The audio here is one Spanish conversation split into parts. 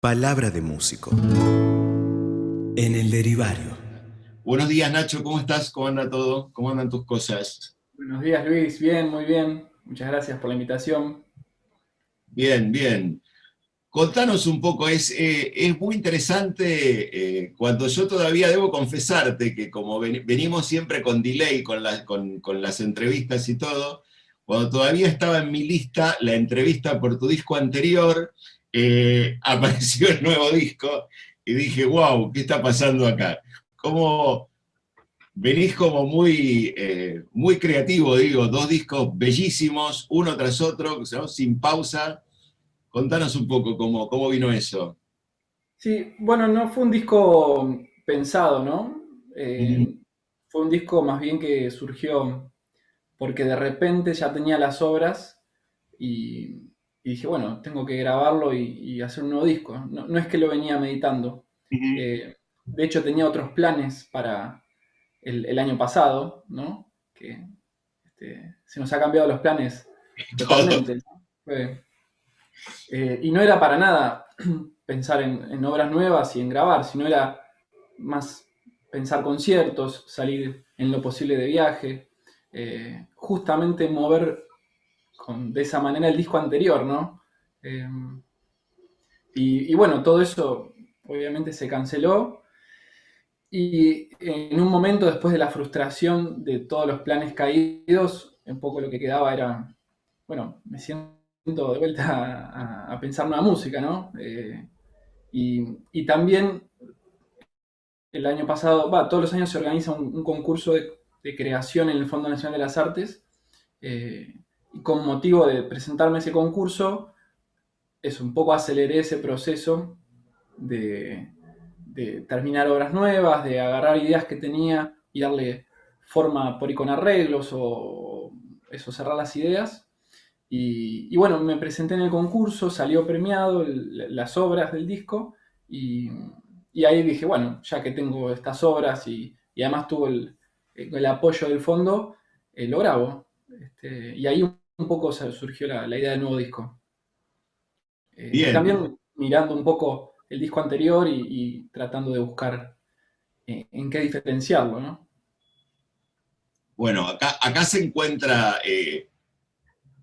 Palabra de músico. En el derivario. Buenos días, Nacho, ¿cómo estás? ¿Cómo anda todo? ¿Cómo andan tus cosas? Buenos días, Luis. Bien, muy bien. Muchas gracias por la invitación. Bien, bien. Contanos un poco, es muy interesante cuando yo todavía debo confesarte que como venimos siempre con delay con las entrevistas y todo, cuando todavía estaba en mi lista la entrevista por tu disco anterior, apareció el nuevo disco y dije, wow, ¿qué está pasando acá? ¿Cómo, venís como muy creativo, digo, dos discos bellísimos, uno tras otro, ¿no? Sin pausa? Contanos un poco cómo vino eso. Sí, bueno, no fue un disco pensado, ¿no? Ujú. Fue un disco más bien que surgió porque de repente ya tenía las obras y dije, bueno, tengo que grabarlo y hacer un nuevo disco. No, no es que lo venía meditando. Ujú. De hecho, tenía otros planes para el año pasado, ¿no? Que se nos ha cambiado los planes Todo. totalmente, ¿no? Y no era para nada pensar en obras nuevas y en grabar, sino era más pensar conciertos, salir en lo posible de viaje, justamente mover de esa manera el disco anterior, ¿no? Eh, y bueno, todo eso obviamente se canceló y en un momento después de la frustración de todos los planes caídos, un poco lo que quedaba era, bueno, me siento de vuelta a pensar nueva música, ¿no? Y también el año pasado, todos los años se organiza un concurso de creación en el Fondo Nacional de las Artes. Y con motivo de presentarme a ese concurso, es un poco aceleré ese proceso de, de terminar obras nuevas, de agarrar ideas que tenía y darle forma por ahí con arreglos o eso, cerrar las ideas. Y bueno, me presenté en el concurso, salió premiado las obras del disco y, y ahí dije, bueno, ya que tengo estas obras y además tuvo el apoyo del fondo, lo grabo. Y ahí un poco surgió la idea del nuevo disco. Y Bien, también mirando un poco el disco anterior y tratando de buscar en qué diferenciarlo, ¿no? bueno, acá se encuentra,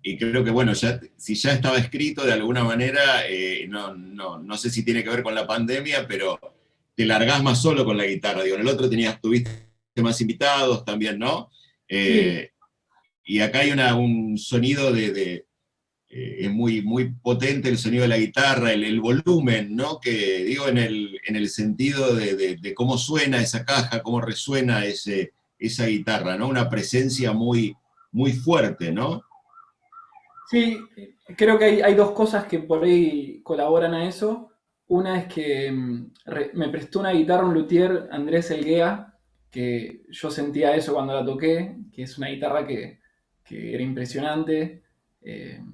y creo que, bueno, si ya estaba escrito de alguna manera, no sé si tiene que ver con la pandemia, pero te largás más solo con la guitarra. Digo, en el otro tuviste más invitados también, ¿no? Sí, Eh, y acá hay un sonido es muy potente el sonido de la guitarra, el volumen, ¿no? Que digo en el sentido de cómo suena esa caja, cómo resuena esa guitarra, ¿no? Una presencia muy fuerte, ¿no? sí, creo que hay dos cosas que por ahí colaboran a eso. Una es que me prestó una guitarra un luthier, Andrés Elguea, que yo sentía eso cuando la toqué, que es una guitarra que era impresionante,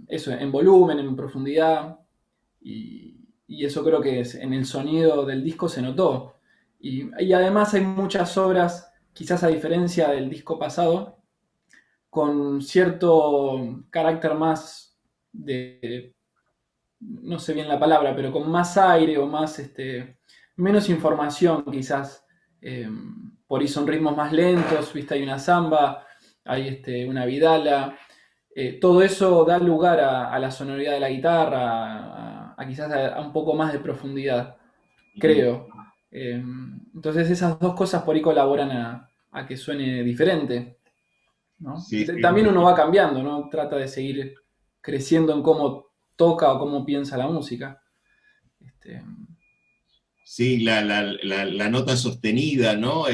eso en volumen, en profundidad, y eso creo que en el sonido del disco se notó. Y además hay muchas obras, quizás a diferencia del disco pasado, con cierto carácter más de, no sé bien la palabra, pero con más aire o más, menos información quizás. Eh, por ahí son ritmos más lentos, viste, hay una samba, hay una vidala. Todo eso da lugar a la sonoridad de la guitarra, a quizás a un poco más de profundidad, creo. Entonces esas dos cosas por ahí colaboran a que suene diferente. ¿No? Sí, sí. También uno va cambiando, ¿no? Trata de seguir creciendo en cómo toca o cómo piensa la música. Este, Sí, la nota sostenida, ¿no? sí,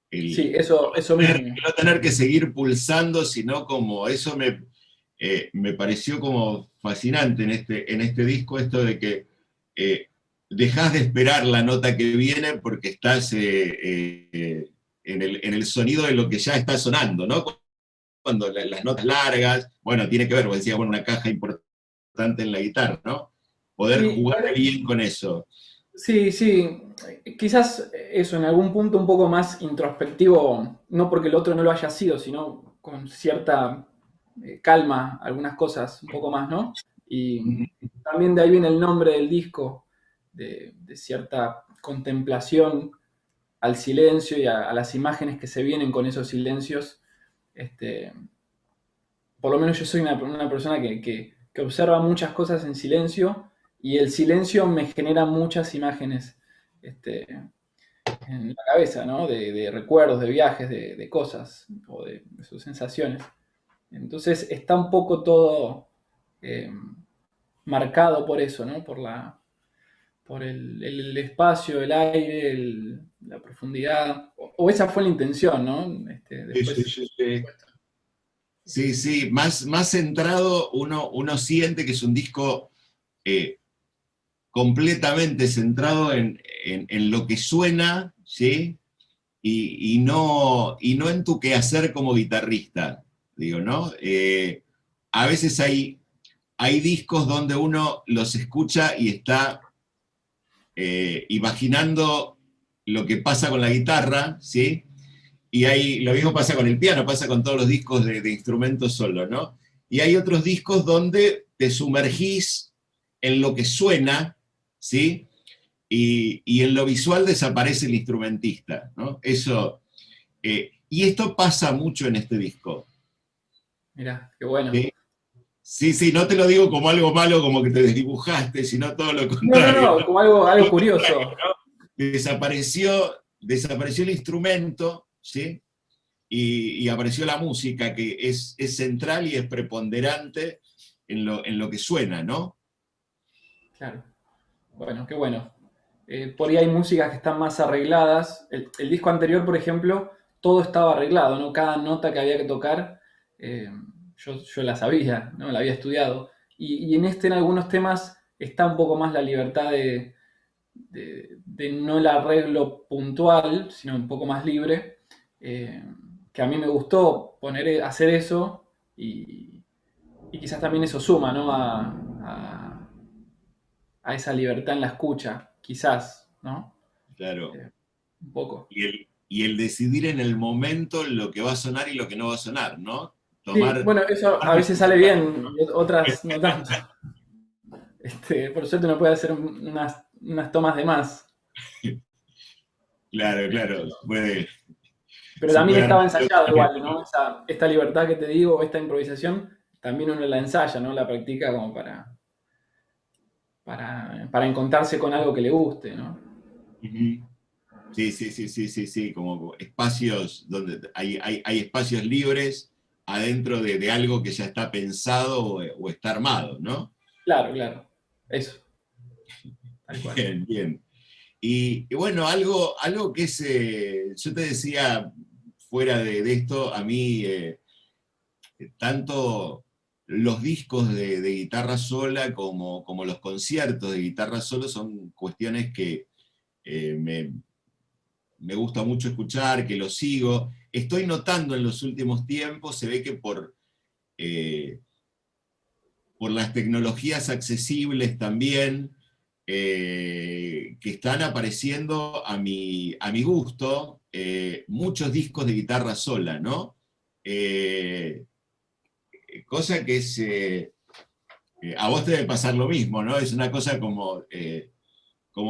El eso mismo. no tener que seguir pulsando, sino como eso me pareció como fascinante en este disco, esto de que eh, dejás de esperar la nota que viene porque estás en el sonido de lo que ya está sonando, ¿no? Cuando las notas largas, bueno, tiene que ver, vos decías, bueno, una caja importante en la guitarra, ¿no? Poder Sí, jugar bien con eso. sí, sí. Quizás eso en algún punto un poco más introspectivo, no porque el otro no lo haya sido, sino con cierta calma, algunas cosas, un poco más, ¿no? Y también de ahí viene el nombre del disco, de cierta contemplación al silencio y a las imágenes que se vienen con esos silencios. Este, por lo menos yo soy una persona que observa muchas cosas en silencio y el silencio me genera muchas imágenes en la cabeza, ¿no? De recuerdos, de viajes, de cosas o de sus sensaciones. Entonces está un poco todo eh, marcado por eso, ¿no? Por el espacio, el aire, la profundidad. O esa fue la intención, ¿no? Sí, sí, Después. sí, sí. Sí, sí, más centrado, uno siente que es un disco eh, completamente centrado en lo que suena, ¿sí? Y no en tu quehacer como guitarrista, digo, ¿no? A veces hay discos donde uno los escucha y está imaginando lo que pasa con la guitarra, ¿sí? Y lo mismo pasa con el piano, pasa con todos los discos de instrumentos solo, ¿no? Y hay otros discos donde te sumergís en lo que suena, ¿sí? Y en lo visual desaparece el instrumentista, ¿no? Y esto pasa mucho en este disco, Mirá, qué bueno. ¿sí? Sí, sí, no te lo digo como algo malo, como que te desdibujaste, sino todo lo No, no, contrario, no, ¿no? como algo curioso. Desapareció el instrumento, ¿sí? Y apareció la música, que es central y es preponderante en lo que suena, ¿no? Claro. Bueno, qué bueno. Por ahí hay músicas que están más arregladas. El disco anterior, por ejemplo, todo estaba arreglado, ¿no? Cada nota que había que tocar, eh, yo la sabía, ¿no? La había estudiado. Y en en algunos temas, está un poco más la libertad de no el arreglo puntual, sino un poco más libre. eh, que a mí me gustó hacer eso y quizás también eso suma, ¿no? A esa libertad en la escucha, quizás, ¿no? Claro. Eh, un poco. Y el decidir en el momento lo que va a sonar y lo que no va a sonar, ¿no? Sí, Tomar, bueno, eso tomar a veces sale decisiones. bien, otras no tanto. Por suerte uno puede hacer unas tomas de más. Claro, claro. Pero Se también puede estaba armar ensayado igual, ¿no? Esta libertad que te digo, esta improvisación, también uno la ensaya, ¿no? La practica como para encontrarse con algo que le guste, ¿no? Ujú. Sí, sí, sí, sí, sí, sí, como espacios donde hay espacios libres adentro de algo que ya está pensado o está armado, ¿no? Claro, claro. Eso, tal cual. Bien, bien. Y bueno, algo que yo te decía fuera de esto, a mí tanto los discos de guitarra sola como los conciertos de guitarra solo son cuestiones que me gusta mucho escuchar, que lo sigo. Estoy notando en los últimos tiempos, se ve que eh, por las tecnologías accesibles también, que están apareciendo a mi gusto, muchos discos de guitarra sola, ¿no? Eh, Cosa que a vos te debe pasar lo mismo, ¿no? Es una cosa como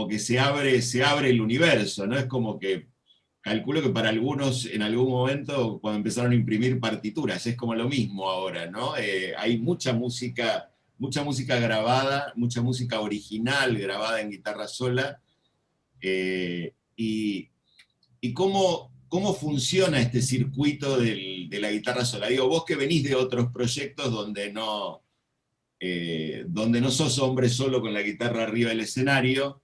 que se abre el universo, ¿no? Es como que calculo que para algunos en algún momento cuando empezaron a imprimir partituras, es como lo mismo ahora, ¿no? Hay mucha música grabada, mucha música original grabada en guitarra sola, y cómo funciona este circuito de la guitarra sola. Digo, vos que venís de otros proyectos donde no sos hombre solo con la guitarra arriba del escenario,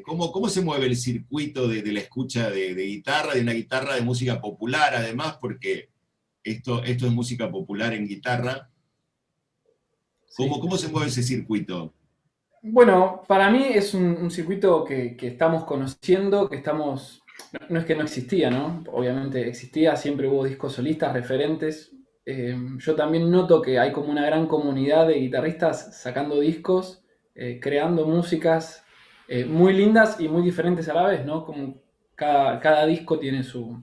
¿cómo se mueve el circuito de la escucha de guitarra, de una guitarra de música popular además, porque esto es música popular en guitarra? ¿Cómo, Sí. cómo se mueve ese circuito? Bueno, para mí es un circuito que estamos conociendo, que estamos. No es que no existía, ¿no? Obviamente existía, siempre hubo discos solistas, referentes. Yo también noto que hay como una gran comunidad de guitarristas sacando discos, creando músicas muy lindas y muy diferentes a la vez, ¿no? Como cada disco tiene su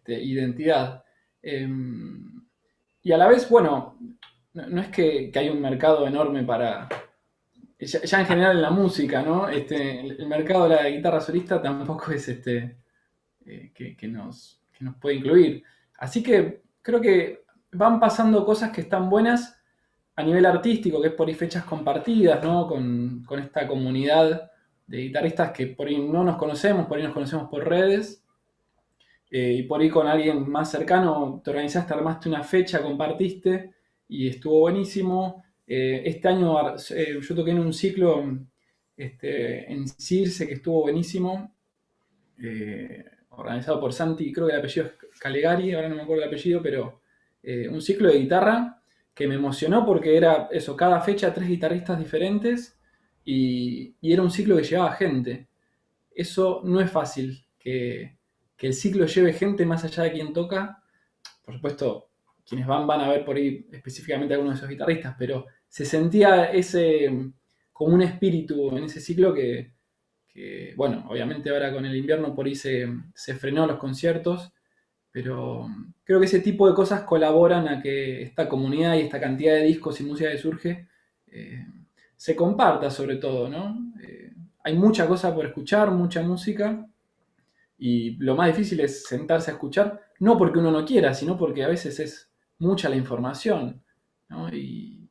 identidad. Y a la vez, bueno. no es que hay un mercado enorme para... Ya en general en la música, ¿no? El mercado de la guitarra solista tampoco es que nos puede incluir. Así que creo que van pasando cosas que están buenas a nivel artístico, que es por ahí fechas compartidas, ¿no? Con esta comunidad de guitarristas que por ahí no nos conocemos, por ahí nos conocemos por redes, y por ahí con alguien más cercano te organizaste, armaste una fecha, compartiste y estuvo buenísimo. Este año yo toqué en un ciclo en Circe que estuvo buenísimo, organizado por Santi, creo que el apellido es Calegari, ahora no me acuerdo el apellido, pero un ciclo de guitarra que me emocionó porque era eso, cada fecha tres guitarristas diferentes y era un ciclo que llevaba gente. Eso no es fácil, que el ciclo lleve gente más allá de quien toca. Por supuesto, quienes van a ver por ahí específicamente a algunos de esos guitarristas, pero se sentía como un espíritu en ese ciclo bueno, obviamente ahora con el invierno por ahí se frenó los conciertos, pero creo que ese tipo de cosas colaboran a que esta comunidad y esta cantidad de discos y música que surge eh, se comparta sobre todo, ¿no? Hay mucha cosa por escuchar, mucha música, y lo más difícil es sentarse a escuchar, no porque uno no quiera, sino porque a veces es mucha la información, ¿no? Y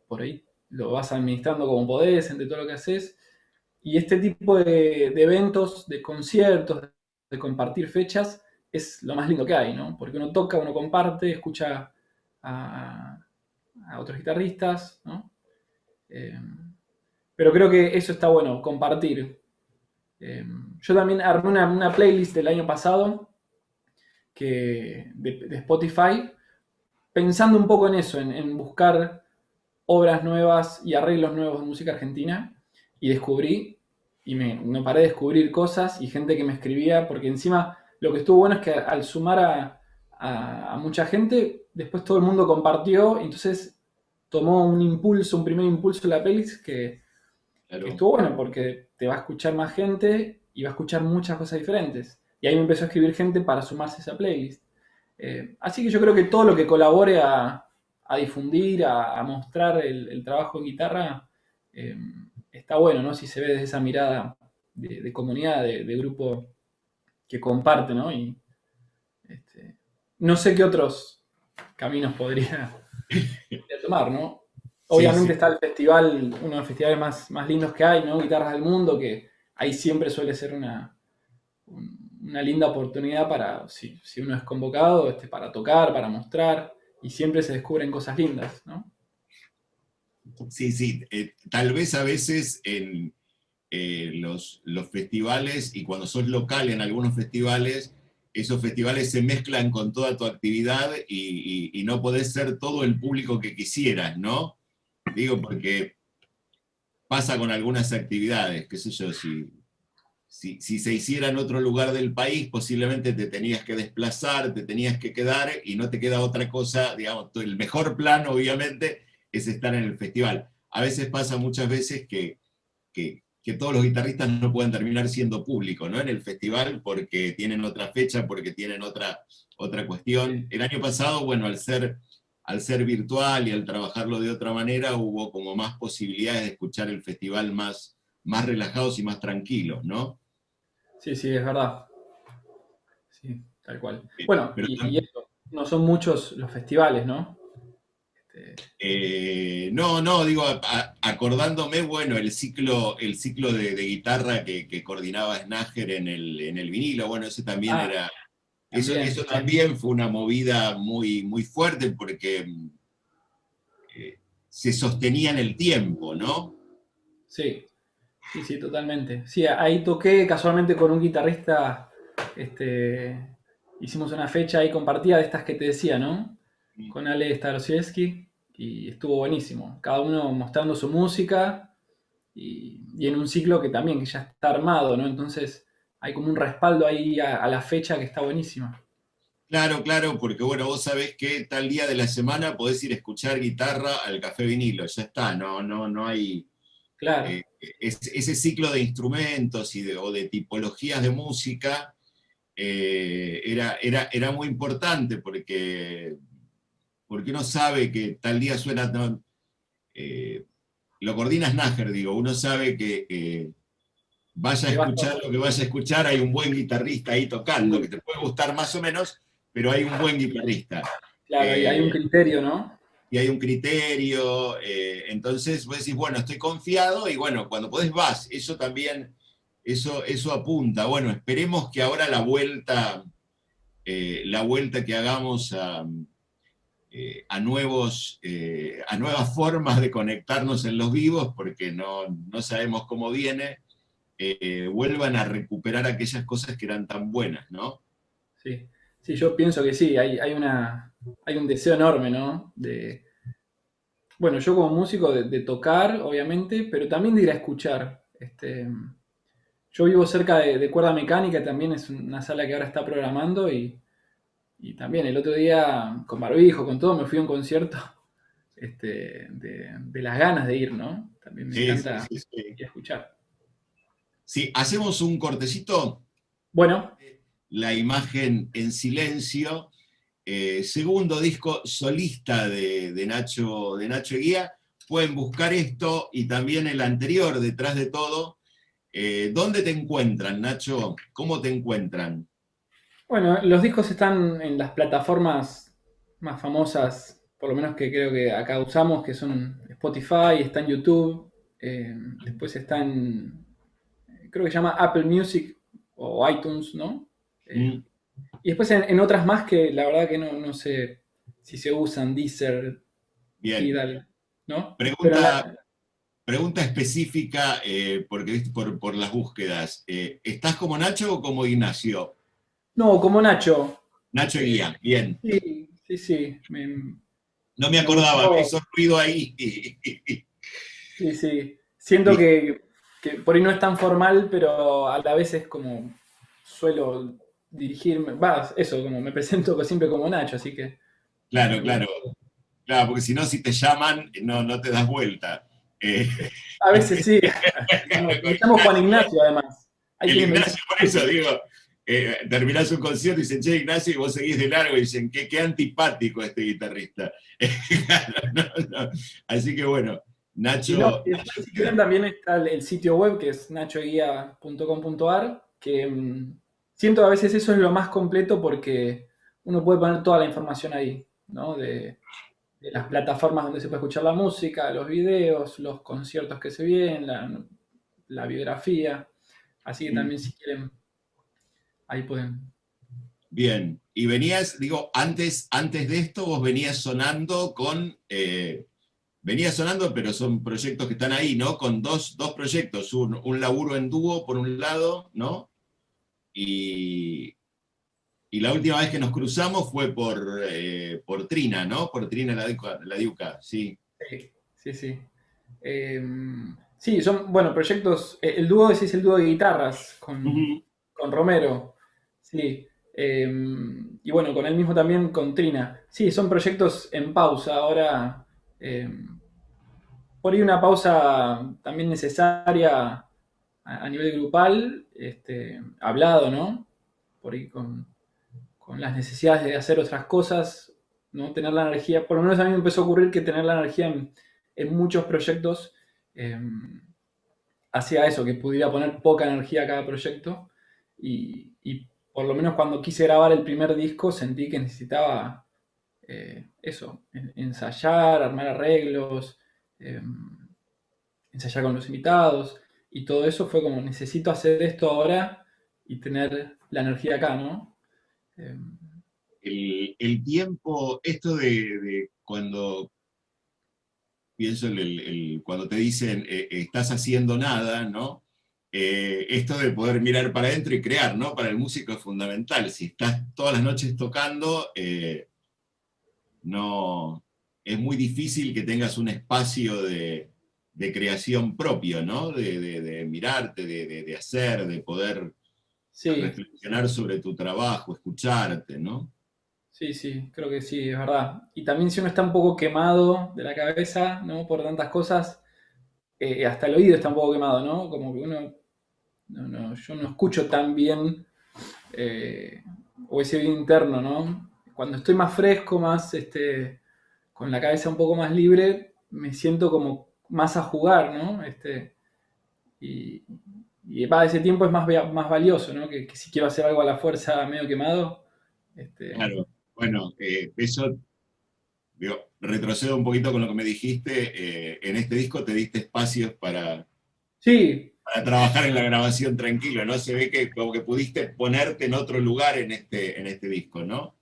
por ahí lo vas administrando como podés, entre todo lo que haces. Y este tipo de eventos, de conciertos, de compartir fechas, es lo más lindo que hay, ¿no? Porque uno toca, uno comparte, escucha a, a otros guitarristas, ¿no? Eh, pero creo que eso está bueno, compartir. Yo también armé una playlist del año pasado de Spotify, pensando un poco en eso, en buscar obras nuevas y arreglos nuevos de música argentina, y descubrí, y no paré de descubrir cosas y gente que me escribía, porque encima lo que estuvo bueno es que al sumar a mucha gente, después todo el mundo compartió, y entonces tomó un impulso, un primer impulso la playlist que Claro. estuvo bueno porque te va a escuchar más gente y va a escuchar muchas cosas diferentes. Y ahí me empezó a escribir gente para sumarse a esa playlist. Así que yo creo que todo lo que colabore a difundir, a mostrar el trabajo en guitarra, eh, está bueno, ¿no? Si se ve desde esa mirada de comunidad, de grupo que comparte, ¿no? Y este, no sé qué otros caminos podría tomar, ¿no? Sí, Obviamente sí. está el festival, uno de los festivales más lindos que hay, ¿no? Guitarras del Mundo, que ahí siempre suele ser una linda oportunidad para, si uno es convocado, para tocar, para mostrar, y siempre se descubren cosas lindas, ¿no? Sí, sí, tal vez a veces en los festivales, y cuando sos local en algunos festivales, esos festivales se mezclan con toda tu actividad y no podés ser todo el público que quisieras, ¿no? Digo, porque pasa con algunas actividades, qué sé yo, si se hiciera en otro lugar del país, posiblemente te tenías que desplazar, te tenías que quedar y no te queda otra cosa, digamos, el mejor plan obviamente es estar en el festival. A veces pasa muchas veces que todos los guitarristas no pueden terminar siendo público, ¿no? En el festival porque tienen otra fecha, porque tienen otra cuestión. Sí, El año pasado, bueno, al ser virtual y al trabajarlo de otra manera, hubo como más posibilidades de escuchar el festival más relajados y más tranquilos, ¿no? sí, sí, es verdad. Sí, tal cual. Bueno, Pero y eso, no son muchos los festivales, ¿no? Este, no, no, digo, acordándome, bueno, el ciclo de guitarra que coordinaba Snager en el vinilo, bueno, ese también ah, era, también, eso también fue una movida muy, muy fuerte porque se sostenía en el tiempo, ¿no? sí. Sí, sí, totalmente. Sí, ahí toqué casualmente con un guitarrista, hicimos una fecha ahí compartida de estas que te decía, ¿no? Con Ale Starosiewski y estuvo buenísimo. Cada uno mostrando su música y en un ciclo que ya está armado, ¿no? Entonces hay como un respaldo ahí a la fecha que está buenísima. Claro, claro, porque bueno, vos sabés que tal día de la semana podés ir a escuchar guitarra al Café Vinilo, ya está, no, no, no hay Claro, ese ciclo de instrumentos o de tipologías de música era muy importante porque porque uno sabe que tal día suena, no, lo coordina Snager, digo, uno sabe que vaya a Que va a estar- escuchar lo que vaya a escuchar, hay un buen guitarrista ahí tocando, que te puede gustar más o menos, pero hay un buen guitarrista. Claro, hay un Eh, criterio, ¿no? y hay un criterio, entonces vos decís, bueno, estoy confiado, y bueno, cuando podés vas, eso también, eso apunta. Bueno, esperemos que ahora la vuelta que hagamos a nuevas formas de conectarnos en los vivos, porque no sabemos cómo viene, vuelvan a recuperar aquellas cosas que eran tan buenas, ¿no? Sí, sí, yo pienso que sí, hay un deseo enorme, ¿no? Bueno, yo como músico de tocar, obviamente, pero también de ir a escuchar. Yo vivo cerca de Cuerda Mecánica, también es una sala que ahora está programando y también el otro día con barbijo, con todo, me fui a un concierto de las ganas de ir, ¿no? También me Sí, sí, encanta sí, sí. ir a escuchar. Sí, hacemos un cortecito, Bueno, la imagen en silencio, segundo disco solista de Nacho Eguía. Pueden buscar esto y también el anterior, Detrás de Todo. ¿Dónde te encuentran, Nacho? ¿Cómo te encuentran? bueno, los discos están en las plataformas más famosas, por lo menos que creo que acá usamos, que son Spotify, está en YouTube, después está en, creo que se llama Apple Music o iTunes, ¿no? Eh, Mm, y después en otras más que la verdad que no sé si se usan, Deezer, bien. Tidal, ¿no? Pero Pregunta, pregunta específica, porque ¿viste? Por las búsquedas. ¿Estás como Nacho o como Ignacio? no, como Nacho. Nacho eh, Eguía, bien. sí, sí, sí, No me me acordaba, me gustó. hizo ruido ahí. Sí, sí. Siento que por ahí no es tan formal, pero a la vez es como suelo dirigirme. Va, eso, como me presento siempre como Nacho, así que me Claro, gusta. claro. Claro, porque si no, si te llaman, no te das vuelta. A veces sí. No, me llamo Juan Ignacio, además. Hay El quienes me dicen Ignacio, por eso digo, terminás un concierto y dicen, che, Ignacio, y vos seguís de largo y dicen, qué antipático este guitarrista. Claro, no. Así que bueno, y no, Nacho, y después, si quieren, también está el sitio web que es nachoguía.com.ar, que siento que a veces eso es lo más completo porque uno puede poner toda la información ahí, ¿no? De las plataformas donde se puede escuchar la música, los videos, los conciertos que se vienen, la biografía. Así que también si quieren, ahí pueden. bien, y venías, digo, antes de esto vos venías sonando, pero son proyectos que están ahí, ¿no? Con dos proyectos, un laburo en dúo por un lado, ¿no? Y, y la última vez que nos cruzamos fue por Trina, ¿no? Por Trina la Diuca, sí. Sí, sí, sí. Eh, sí, son, bueno, proyectos. El dúo, ese es el dúo de guitarras Ujú. con Romero. Sí. Eh, y bueno, con él mismo también con Trina. Sí, son proyectos en pausa. Ahora, eh, por ahí una pausa también necesaria a nivel grupal, hablado, ¿no? Por ahí con las necesidades de hacer otras cosas, ¿no? Tener la energía, por lo menos a mí me empezó a ocurrir que tener la energía en muchos proyectos eh, hacía eso, que pudiera poner poca energía a cada proyecto y por lo menos cuando quise grabar el primer disco sentí que necesitaba eso, ensayar, armar arreglos, eh, ensayar con los invitados y todo eso fue como necesito hacer esto ahora y tener la energía acá, ¿no? Eh, El tiempo, esto de cuando pienso cuando te dicen estás haciendo nada, ¿no? Esto de poder mirar para adentro y crear, ¿no? Para el músico es fundamental. Si estás todas las noches tocando, no, es muy difícil que tengas un espacio de creación propio, ¿no? De mirarte, de hacer, de poder sí, reflexionar sobre tu trabajo, escucharte, ¿no? sí, sí, creo que sí, es verdad. Y también si uno está un poco quemado de la cabeza, ¿no? Por tantas cosas, hasta el oído está un poco quemado, ¿no? Como que uno, yo no escucho tan bien, o ese oído interno, ¿no? Cuando estoy más fresco, más, con la cabeza un poco más libre, me siento como más a jugar, ¿no? Y, ese tiempo es más valioso, ¿no? Que si quiero hacer algo a la fuerza medio quemado. Claro, bueno, eso, digo, retrocedo un poquito con lo que me dijiste, en este disco te diste espacios Sí, para trabajar en la grabación tranquilo, ¿no? Se ve que como que pudiste ponerte en otro lugar en este disco, ¿no?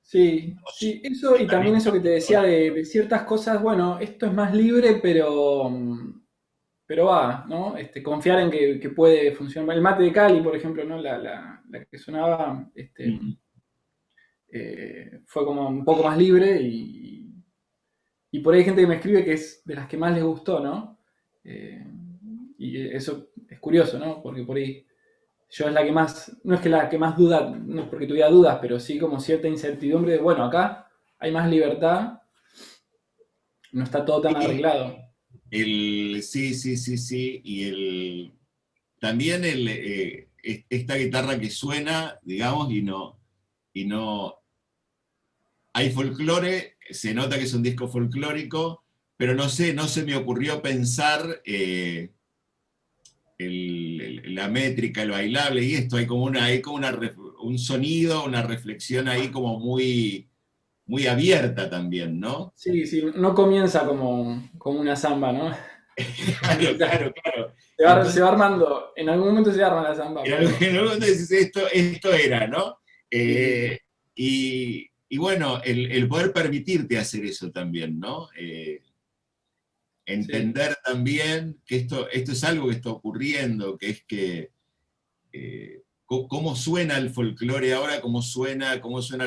sí, sí, eso y también eso que te decía de ciertas cosas, bueno, esto es más libre, pero va, ¿no? Confiar en que puede funcionar. El mate de Cali, por ejemplo, ¿no? La que sonaba, fue como un poco más libre y por ahí hay gente que me escribe que es de las que más les gustó, ¿no? Eh, y eso es curioso, ¿no? Porque por ahí yo es la que más, no es que la que más duda, no es porque tuviera dudas, pero sí como cierta incertidumbre de, bueno, acá hay más libertad, no está todo tan Sí, arreglado. sí, sí, sí, sí, también esta guitarra que suena, digamos, y no, hay folclore, se nota que es un disco folclórico, pero no sé, no se me ocurrió pensar la métrica, el bailable y esto, hay como un sonido, una reflexión ahí como muy, muy abierta también, ¿no? Sí, sí, no comienza como una samba, ¿no? Claro, claro, claro. Se Entonces, va armando, en algún momento se arma la samba, pero en algún momento decís, esto era, ¿no? sí, sí, sí, Y bueno, el poder permitirte hacer eso también, ¿no? sí, Entender también que esto es algo que está ocurriendo, que es que cómo suena el folclore ahora, cómo suena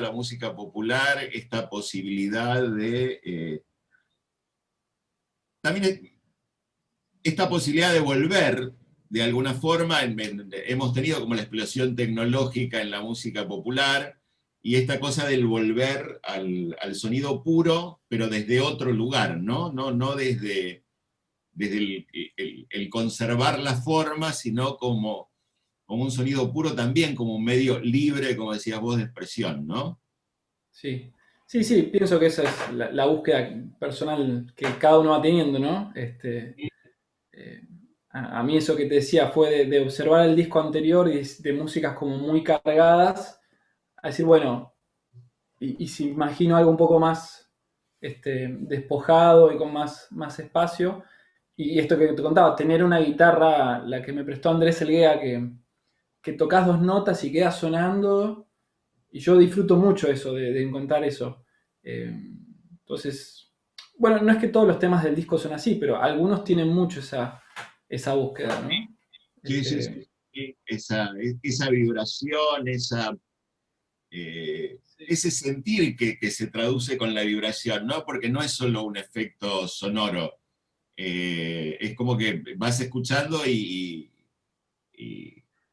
la música popular, esta posibilidad de también esta posibilidad de volver de alguna forma, hemos tenido como la explosión tecnológica en la música popular y esta cosa del volver al sonido puro, pero desde otro lugar, ¿no? No desde el conservar la forma, sino como un sonido puro también, como un medio libre, como decías vos, de expresión, ¿no? sí. Sí, sí, pienso que esa es la búsqueda personal que cada uno va teniendo, ¿no? Eh, a mí eso que te decía fue de observar el disco anterior y de músicas como muy cargadas, a decir, bueno, y si imagino algo un poco más despojado y con más espacio, y esto que te contaba, tener una guitarra, la que me prestó Andrés Elguea, que tocas dos notas y queda sonando, y yo disfruto mucho eso, de encontrar eso. Eh, entonces, bueno, no es que todos los temas del disco son así, pero algunos tienen mucho esa búsqueda, ¿no? Sí, sí, Este, sí, sí. Esa vibración, ese sentir que se traduce con la vibración, ¿no? Porque no es solo un efecto sonoro, es como que vas escuchando y-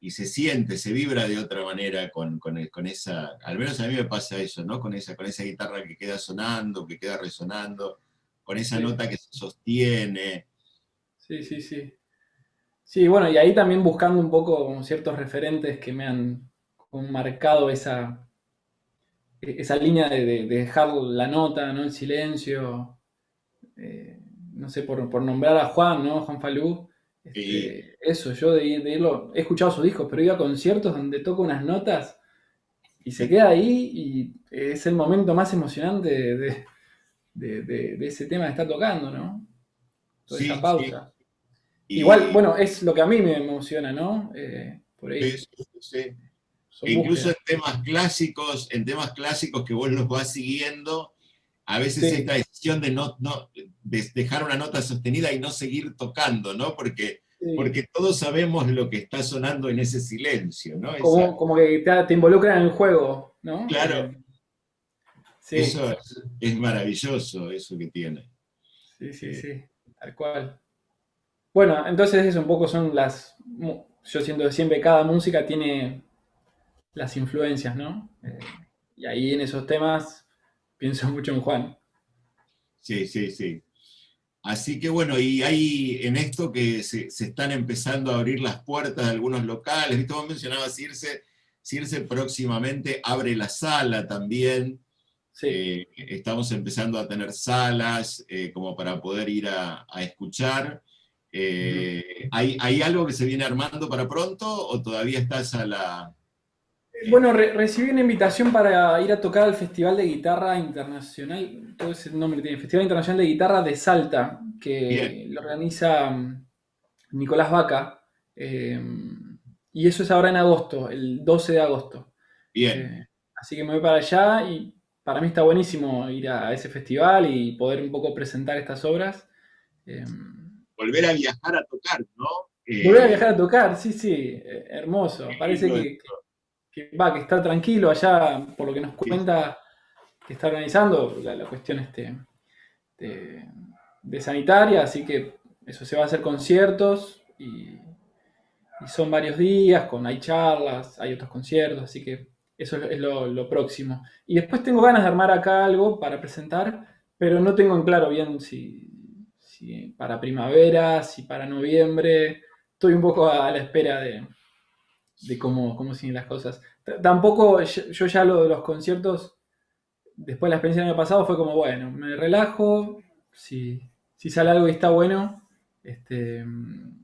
y se siente, se vibra de otra manera con esa, al menos a mí me pasa eso, ¿no? Con esa guitarra que queda sonando, que queda resonando, con esa sí, nota que se sostiene. sí, sí, sí. Sí, bueno, y ahí también buscando un poco como ciertos referentes que me han como marcado esa línea de dejar la nota, ¿no? El silencio. eh, no sé, por nombrar a Juan, ¿no? Juan Falú. Y, Eso, yo de irlo, he escuchado sus discos, pero he ido a conciertos donde toca unas notas y se queda ahí y es el momento más emocionante de ese tema que está tocando, ¿no? Toda esa sí, sí, pausa. Igual, y bueno, es lo que a mí me emociona, ¿no? Por sí, ahí, sí, sí. E son incluso búsquedas. en temas clásicos que vos los vas siguiendo, a veces Sí, esta decisión de de dejar una nota sostenida y no seguir tocando, ¿no? sí. Porque todos sabemos lo que está sonando en ese silencio, ¿no? Como que te involucran en el juego, ¿no? Claro, Sí, es maravilloso, eso que tiene. sí, sí, Eh, sí, tal cual. Bueno, entonces eso un poco son yo siento que siempre cada música tiene las influencias, ¿no? Y ahí en esos temas pienso mucho en Juan. sí, sí, sí. Así que bueno, y hay en esto que se están empezando a abrir las puertas de algunos locales, ¿viste? Vos mencionabas Circe próximamente abre la sala también. Sí. Estamos empezando a tener salas como para poder ir a escuchar. Ujú. ¿Hay algo que se viene armando para pronto o todavía estás a la... Bueno, recibí una invitación para ir a tocar al Festival de Guitarra Internacional, todo ese nombre tiene, Festival Internacional de Guitarra de Salta, Bien, que lo organiza Nicolás Vaca, eh, y eso es ahora en agosto, el 12 de agosto. bien. Eh, Así que me voy para allá y para mí está buenísimo ir a ese festival y poder un poco presentar estas obras. Eh, Volver a viajar a tocar, ¿no? Volver a viajar a tocar, sí, sí, hermoso. Qué Parece lindo es. que está tranquilo allá, por lo que nos cuenta que está organizando la cuestión de, de sanitaria, así que eso se va a hacer conciertos y son varios días, hay charlas, hay otros conciertos, así que eso es lo próximo. Y después tengo ganas de armar acá algo para presentar, pero no tengo en claro bien si para primavera, si para noviembre. Estoy un poco a la espera de cómo siguen las cosas. Tampoco yo ya lo de los conciertos, después de la experiencia del año pasado, fue como, bueno, me relajo, si sale algo y está bueno,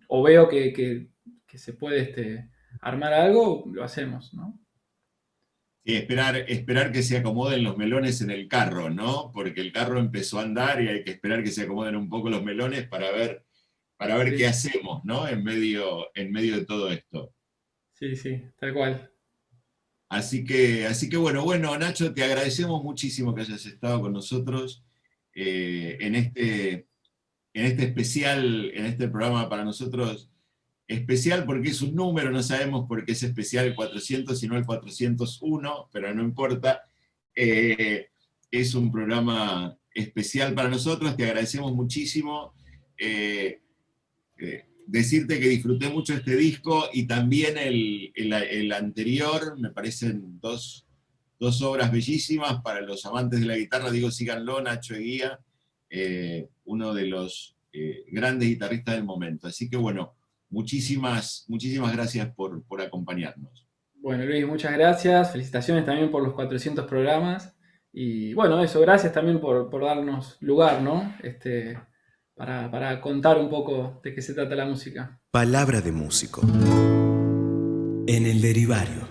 o veo que se puede armar algo, lo hacemos, ¿no? Sí, esperar que se acomoden los melones en el carro, ¿no? Porque el carro empezó a andar y hay que esperar que se acomoden un poco los melones para ver qué Sí, hacemos, ¿no? En medio de todo esto. sí, sí, tal cual. Así que bueno, Nacho, te agradecemos muchísimo que hayas estado con nosotros en este especial, en este programa para nosotros especial porque es un número, no sabemos por qué es especial el 400 sino el 401, pero no importa. Eh, es un programa especial para nosotros, te agradecemos muchísimo. Eh, Decirte que disfruté mucho este disco y también el anterior, me parecen dos obras bellísimas para los amantes de la guitarra, digo, síganlo, Nacho Eguía, uno de los grandes guitarristas del momento. Así que bueno, muchísimas gracias por acompañarnos. Bueno, Luis, muchas gracias. Felicitaciones también por los 400 programas. Y bueno, eso, gracias también por darnos lugar, ¿no? Para contar un poco de qué se trata la música. Palabra de músico. En el derivario.